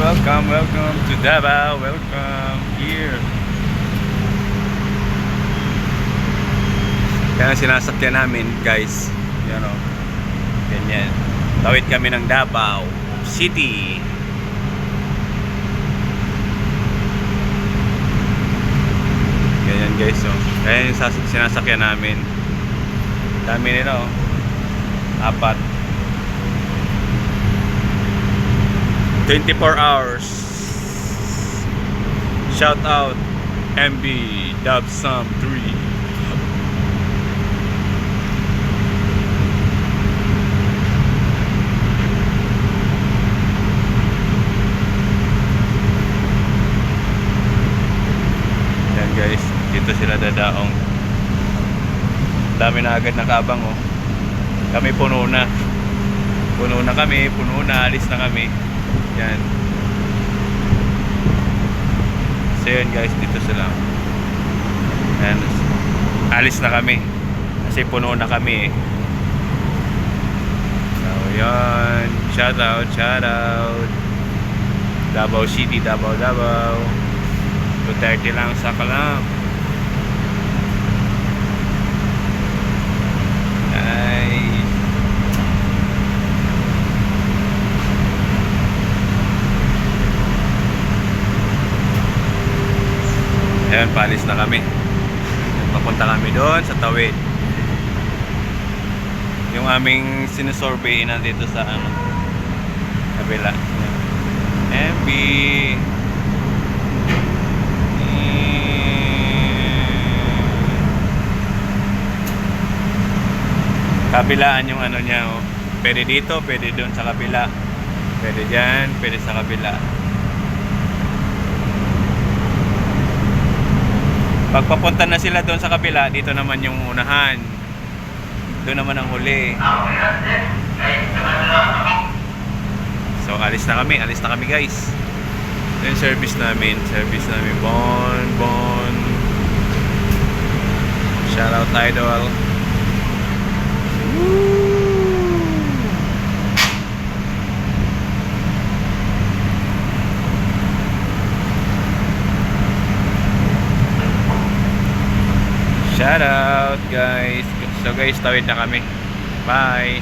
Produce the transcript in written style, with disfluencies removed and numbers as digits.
welcome to Davao. Welcome here. Kaya sinasakyan namin, guys. Yan o. Ganyan. Tawid kami ng Davao City. Ganyan, guys. So, kaya yung sinasakyan namin. Dami nila o. 4. 24 hours. Shout out MB Dubsum 3. Yan guys, dito sila dadaong. Dami na agad nakabang oh. Kami puno na. Puno na kami, puno na, alis na kami. Yan. So yun guys, dito sila. Yan. Alis na kami. Kasi puno na kami eh. So yan. Shout out, shout out. Davao City, Davao. 2:30 lang sa kalam. Nice. Ayan, paalis na kami. Papunta kami doon sa Tawid. Yung aming sinusurvey nandito sa ano, kabila. MB. Kabilaan yung ano niya oh. Pwede dito, pwede doon sa kabila. Pwede dyan, pwede sa kabila. Pagpapunta na sila doon sa kabila, dito naman yung unahan. Doon naman ang huli. So alis na kami guys. Yung service namin Bon. Shout out Idol. Shout out guys. So guys, tawid na kami. Bye.